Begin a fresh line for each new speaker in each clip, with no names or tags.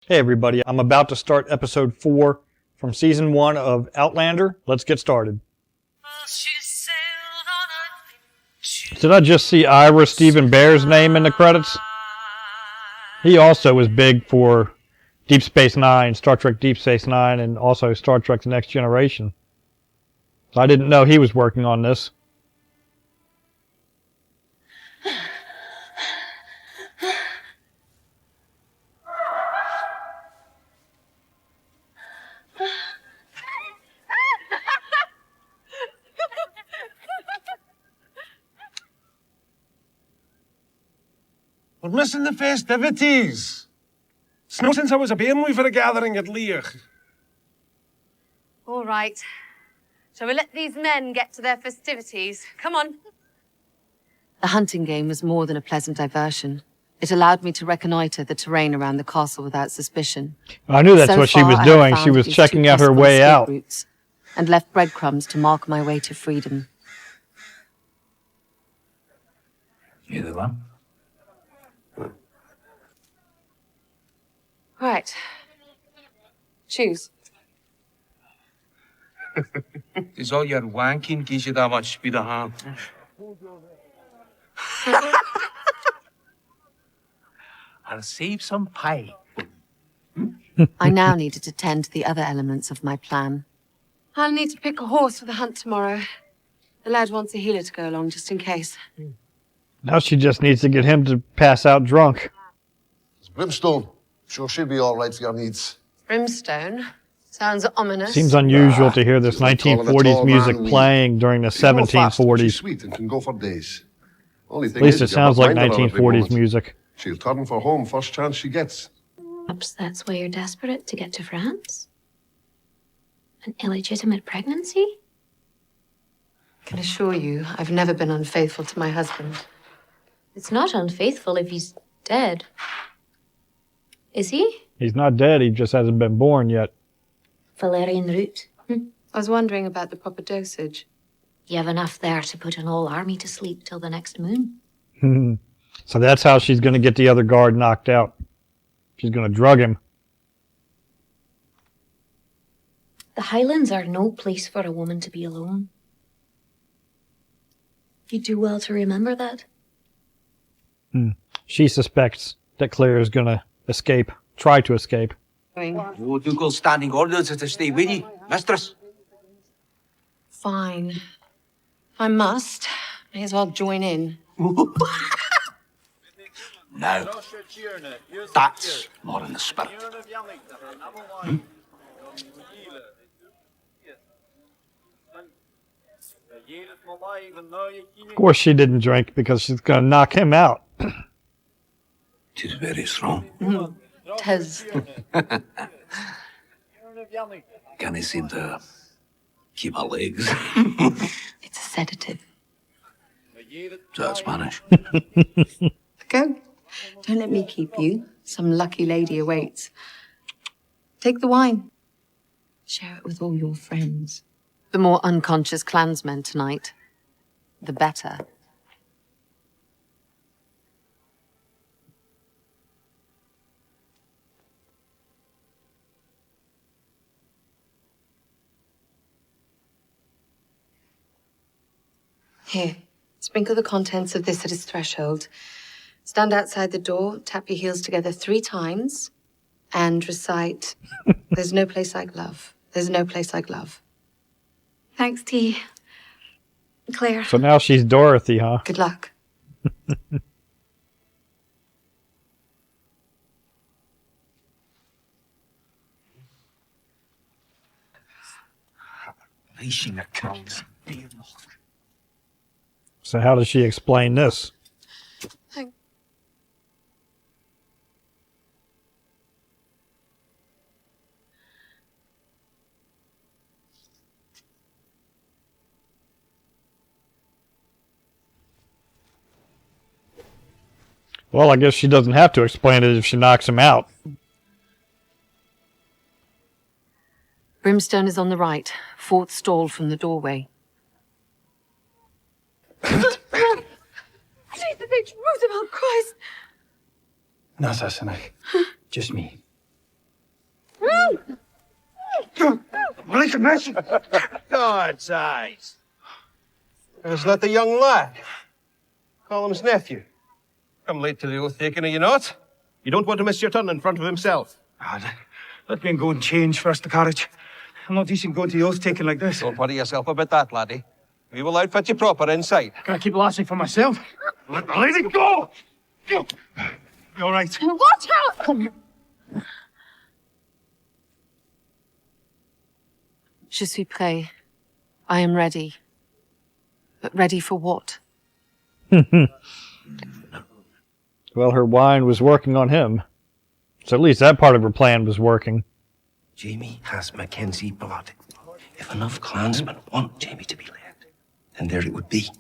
Hey everybody, I'm about to start episode 4 from season 1 of Outlander. Let's get started. Did I just see Ira Stephen Bear's name in the credits? He also was big for Deep Space Nine, Star Trek Deep Space Nine, and also Star Trek The Next Generation. So I didn't know he was working on this.
We're missing the festivities. It's no since I was a bairn for a gathering at Lear.
All right. Shall we let these men get to their festivities? Come on.
The hunting game was more than a pleasant diversion. It allowed me to reconnoiter the terrain around the castle without suspicion.
I knew that's
So
what she
far,
was
I
doing.
had
She
found
was
these
checking
two
out her
possible
way
escape
out.
routes and left breadcrumbs to mark my way to freedom.
Either one.
Right. Choose.
It's all your wanking gives you that much speed of hand.
I'll save some pie.
I now needed to tend to the other elements of my plan.
I'll need to pick a horse for the hunt tomorrow. The lad wants a healer to go along, just in case.
Now she just needs to get him to pass out drunk.
It's Brimstone. Sure she'll be all right for your needs.
Brimstone? Sounds ominous.
Seems unusual to hear this
she's like calling a
1940s
tall
music
man
playing during the
She's more fast, she's
1740s.
sweet and can go for days. Only thing
At least
is,
it
if you're
sounds
not
like
minding her every
1940s
moment,
music.
She'll turn for home first chance she gets.
Perhaps that's why you're desperate to get to France? An illegitimate pregnancy?
I can assure you, I've never been unfaithful to my husband.
It's not unfaithful if he's dead. Is he?
He's not dead, he just hasn't been born yet.
Valerian root.
I was wondering about the proper dosage.
You have enough there to put an whole army to sleep till the next moon.
So that's how she's going to get the other guard knocked out. She's going to drug him.
The Highlands are no place for a woman to be alone. You do well to remember that.
She suspects that Claire is going to escape, try to escape.
Oh, Dougal's standing orders to stay with you, mistress.
Fine. If I must, may as well join in.
Now, that's more in the spirit.
Of course she didn't drink because she's going to knock him out.
She's very strong.
Tez.
Can I seem to keep her legs?
It's a sedative.
Is that Spanish?
Go. Don't let me keep you. Some lucky lady awaits. Take the wine. Share it with all your friends.
The more unconscious clansmen tonight, the better.
Here, sprinkle the contents of this at his threshold. Stand outside the door, tap your heels together 3 times, and recite, "There's no place like love. There's no place like love."
Thanks, T. Claire.
So now she's Dorothy, huh?
Good luck.
So how does she explain this? Well, I guess she doesn't have to explain it if she knocks him out.
Brimstone is on the right, 4th stall from the doorway.
Jesus H. Roosevelt Christ!
No, Sassenach. Just me.
Release the message.
God's eyes.
Is that the young lad? Colum's nephew. Come late to the oath taking, are you not? You don't want to miss your turn in front of himself.
Let me go and change first, the carriage. I'm not decent going to the oath taking like this.
Don't worry yourself about that, laddie. We will outfit you proper inside.
Can I keep Lassie for myself? Let the lady go! You all right?
Watch out!
Je suis prêt. I am ready. But ready for what?
Well, her wine was working on him. So at least that part of her plan was working.
Jamie has MacKenzie blood. If enough clansmen want Jamie to be led, then there it would be.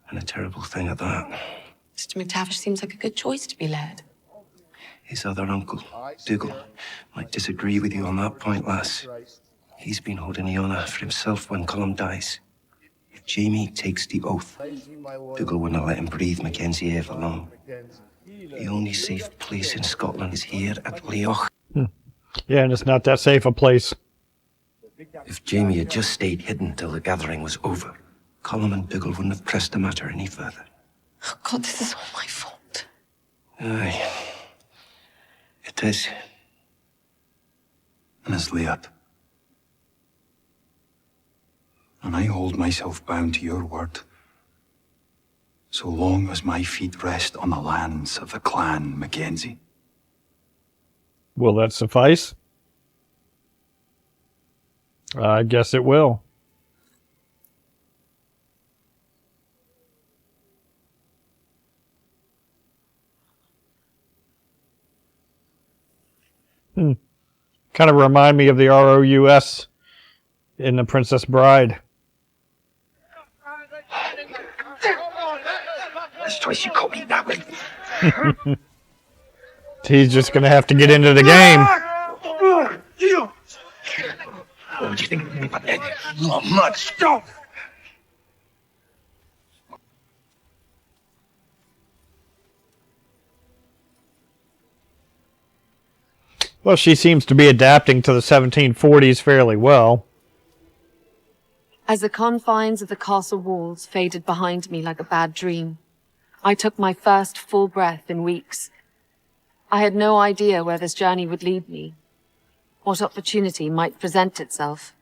And a terrible thing at that.
Mr. McTavish seems like a good choice to be led.
His other uncle, Dougal, might disagree with you on that point, lass. He's been holding the honour for himself when Colum dies. If Jamie takes the oath, Dougal wouldn't let him breathe MacKenzie ever long. The only safe place in Scotland is here at Leoch.
Yeah, and it's not that safe a place.
If Jamie had just stayed hidden till the gathering was over, Colum and Dougal wouldn't have pressed the matter any further.
Oh, God, this is all my fault.
Aye. It is.
Miss Leah. And I hold myself bound to your word. So long as my feet rest on the lands of the clan MacKenzie.
Will that suffice? I guess it will. Kind of remind me of the ROUS in The Princess Bride.
That's twice you caught me that way.
He's just going to have to get into the game.
What do you think of me, but not much. Stop!
Well, she seems to be adapting to the 1740s fairly well.
As the confines of the castle walls faded behind me like a bad dream, I took my first full breath in weeks. I had no idea where this journey would lead me, what opportunity might present itself.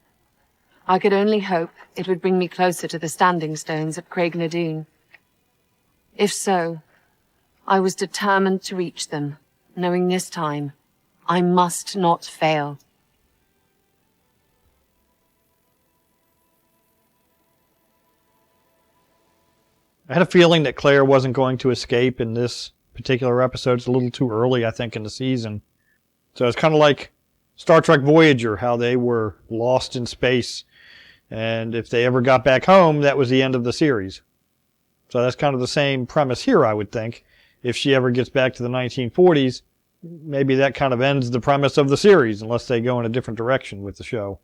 I could only hope it would bring me closer to the standing stones at Craignadoon. If so, I was determined to reach them, knowing this time I must not fail.
I had a feeling that Claire wasn't going to escape in this particular episode. It's a little too early, I think, in the season. So it's kind of like Star Trek Voyager, how they were lost in space. And if they ever got back home, that was the end of the series. So that's kind of the same premise here, I would think. If she ever gets back to the 1940s, maybe that kind of ends the premise of the series, unless they go in a different direction with the show.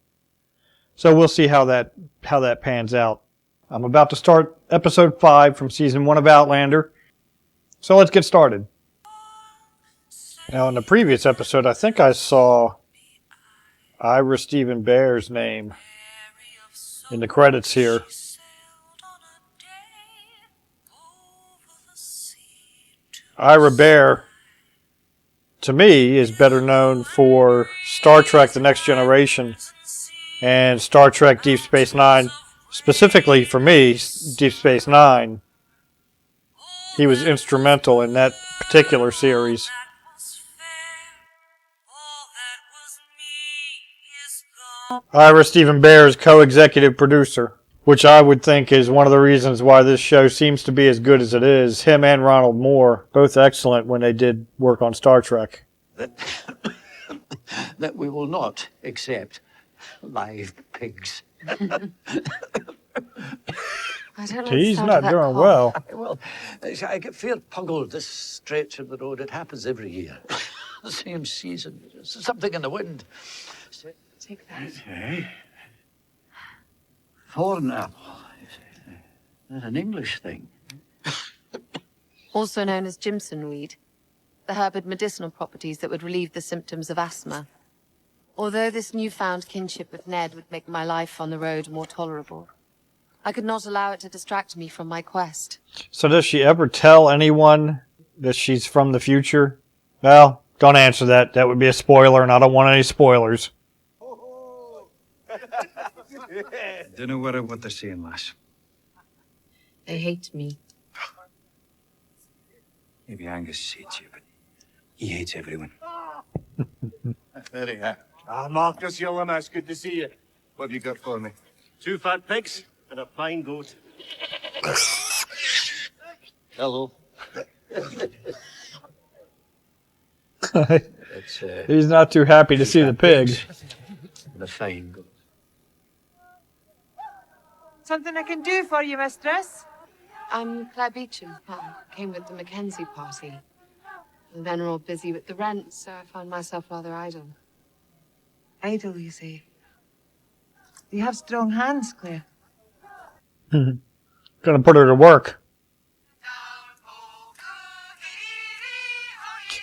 So we'll see how that pans out. I'm about to start episode 5 from season 1 of Outlander. So let's get started. Now, in the previous episode, I think I saw Ira Stephen Bear's name in the credits here. Ira Bear, to me, is better known for Star Trek The Next Generation and Star Trek Deep Space Nine. Specifically for me, Deep Space Nine. He was instrumental in that particular series. Ira Stephen Bear is co-executive producer, which I would think is one of the reasons why this show seems to be as good as it is. Him and Ronald Moore, both excellent when they did work on Star Trek.
That we will not accept live pigs.
He's not doing well.
Well, I get fair puggled this stretch of the road. It happens every year. The same season. Something in the wind.
Take that.
Okay. Thorn apple. That's an English thing.
Also known as Jimson weed, the herb had medicinal properties that would relieve the symptoms of asthma. Although this newfound kinship with Ned would make my life on the road more tolerable, I could not allow it to distract me from my quest.
So does she ever tell anyone that she's from the future? Well, don't answer that. That would be a spoiler, and I don't want any spoilers.
Don't know what they're saying, lass.
They hate me.
Maybe Angus hates you, but he hates everyone.
There you are. Marcus, young man, it's good to see you. What have you got for me?
2 fat pigs and a fine goat.
Hello.
He's not too happy to see the pig.
The fine goat.
Something I can do for you, mistress?
I'm Claire Beecham. I came with the MacKenzie party. And then we're all busy with the rent, so I found myself rather idle.
Idle, you say? You have strong hands, Claire.
Gonna put her to work.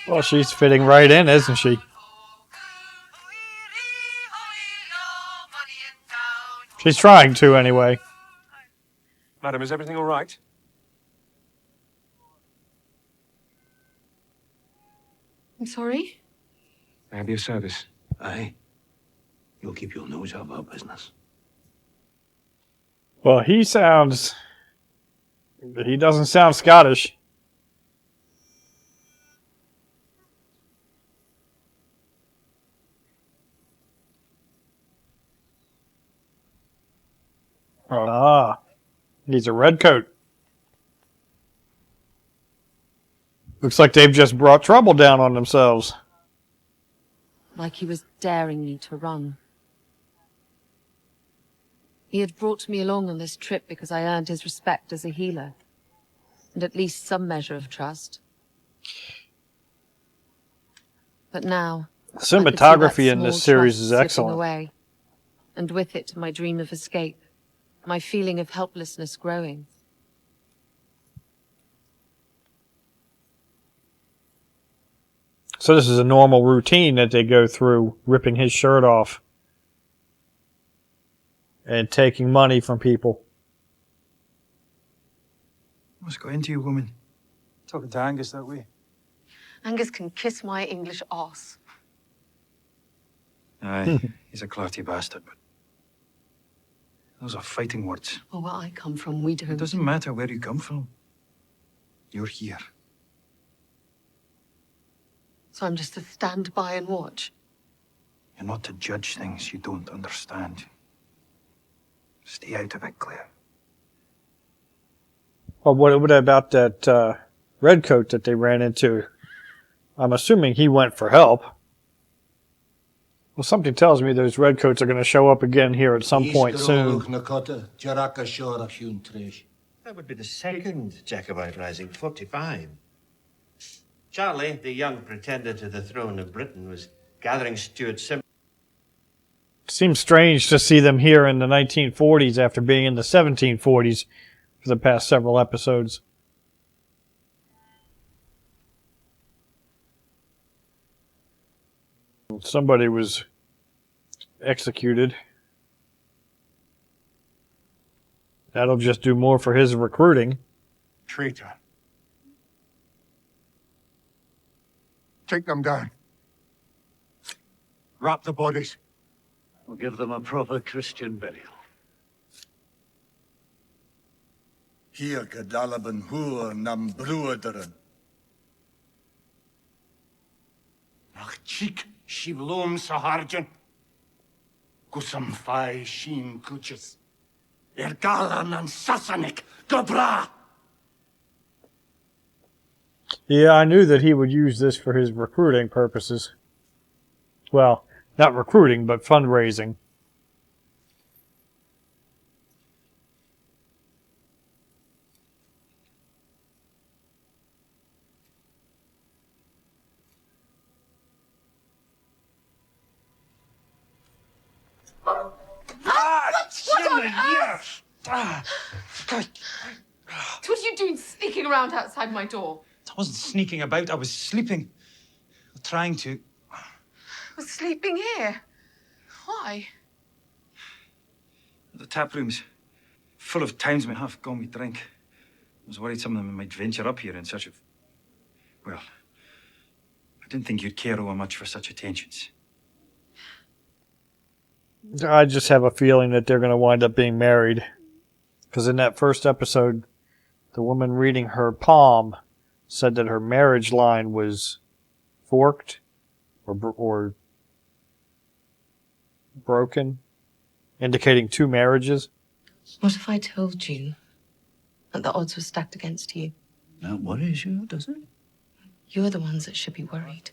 Well, she's fitting right in, isn't she? She's trying to, anyway.
Madam, is everything all right?
I'm sorry?
May I be of service?
Aye. You'll keep your nose out of our business.
Well, he doesn't sound Scottish. Ah, he's a redcoat. Looks like they've just brought trouble down on themselves.
Like he was daring me to run. He had brought me along on this trip because I earned his respect as a healer, and at least some measure of trust. But now,
cinematography in this series is excellent.
Away, and with it, my dream of escape, my feeling of helplessness growing.
So this is a normal routine that they go through, ripping his shirt off and taking money from people.
What's got into you, woman? Talking to Angus that way.
Angus can kiss my English arse.
Aye, he's a clarty bastard, but those are fighting words.
Well, where I come from, we don't.
It doesn't matter where you come from. You're here.
So I'm just to stand by and watch?
You're not to judge things you don't understand. Stay out of it, Claire.
Well, what about that redcoat that they ran into? I'm assuming he went for help. Well, something tells me those redcoats are going to show up again here at some point soon.
That would be the second Jacobite rising, 45. Charlie, the young pretender to the throne of Britain, was gathering Stuart sympathy.
Seems strange to see them here in the 1940s after being in the 1740s for the past several episodes. Somebody was executed. That'll just do more for his recruiting.
Traitor. Take them down. Wrap the bodies.
We'll give them a proper Christian burial.
Hier gedalaben hoer nam broederen. Nach cheek shivloom saharjan. Kusam fai sheen kuches. Ergalan and Sasanik, Gobra!
Yeah, I knew that he would use this for his recruiting purposes. Well, not recruiting, but fundraising.
What are you doing sneaking around outside my door?
I wasn't sneaking about, I was sleeping. Trying to.
I was sleeping here.
Why?
The tap room's full of townsmen half gone with drink. I was worried some of them might venture up here in search of... Well, I didn't think you'd care over much for such attentions.
I just have a feeling that they're going to wind up being married. Because in that first episode, the woman reading her palm said that her marriage line was forked or broken, indicating 2 marriages.
What if I told you that the odds were stacked against you?
That worries you, does it?
You're the ones that should be worried.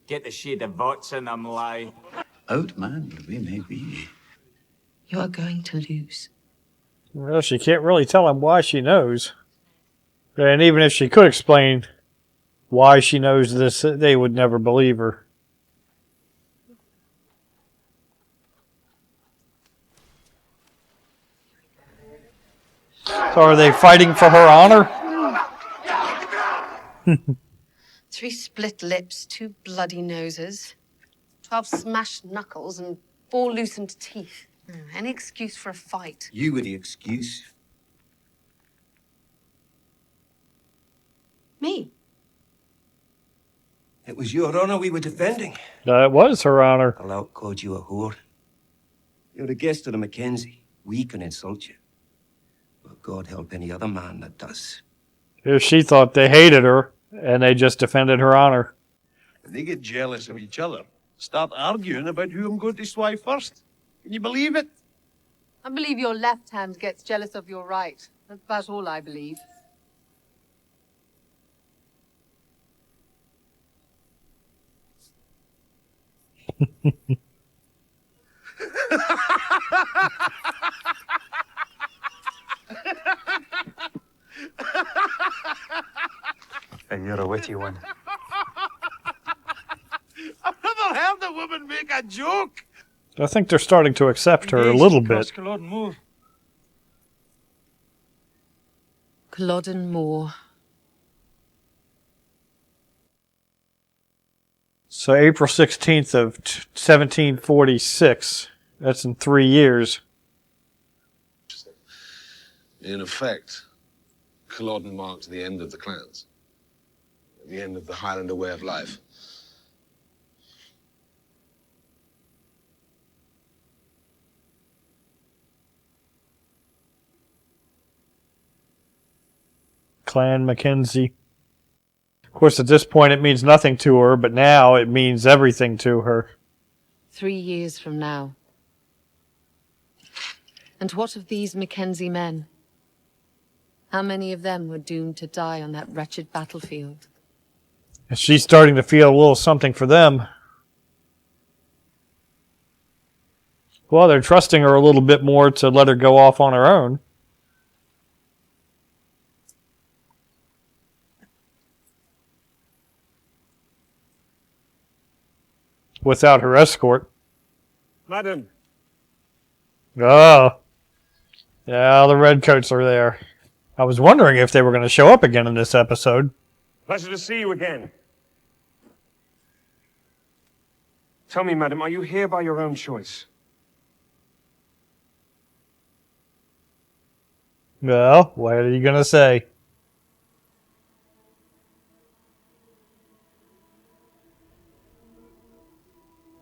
Get the shade of vots in them, lie.
Outmanned we may be.
You are going to lose.
Well, she can't really tell him why she knows. And even if she could explain why she knows this, they would never believe her. So are they fighting for her honor?
3 split lips, 2 bloody noses, 12 smashed knuckles, and 4 loosened teeth. Any excuse for a fight.
You were the excuse.
Me?
It was your honor we were defending.
It was her honor.
Lout called you a whore. You're a guest of the MacKenzie. We can insult you. But God help any other man that does.
If she thought they hated her, and they just defended her honor.
They get jealous of each other. Start arguing about who I'm going to swipe first. Can you believe it?
I believe your left hand gets jealous of your right. That's about all I believe.
And you're a witty one.
I've never heard a woman make a joke.
I think they're starting to accept her a little bit.
Culloden Moor.
So April 16th of 1746. That's in 3 years.
In effect, Culloden marked the end of the clans. The end of the Highlander way of life.
Clan MacKenzie. Of course, at this point, it means nothing to her, but now it means everything to her.
3 years from now. And what of these MacKenzie men? How many of them were doomed to die on that wretched battlefield?
And she's starting to feel a little something for them. Well, they're trusting her a little bit more to let her go off on her own. Without her escort.
Madam.
Oh. Yeah, the Redcoats are there. I was wondering if they were going to show up again in this episode.
Pleasure to see you again. Tell me, madam, are you here by your own choice?
Well, what are you going to say?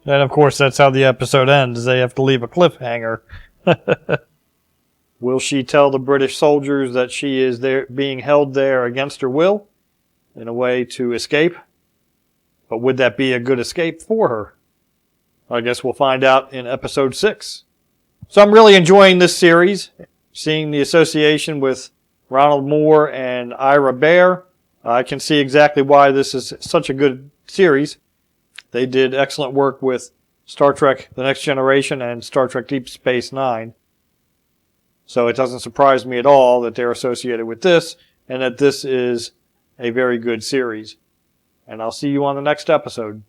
And of course, that's how the episode ends. They have to leave a cliffhanger. Will she tell the British soldiers that she is there, being held there against her will in a way to escape? But would that be a good escape for her? I guess we'll find out in episode 6. So I'm really enjoying this series. Seeing the association with Ronald Moore and Ira Bear. I can see exactly why this is such a good series. They did excellent work with Star Trek The Next Generation and Star Trek Deep Space Nine. So it doesn't surprise me at all that they're associated with this and that this is a very good series. And I'll see you on the next episode.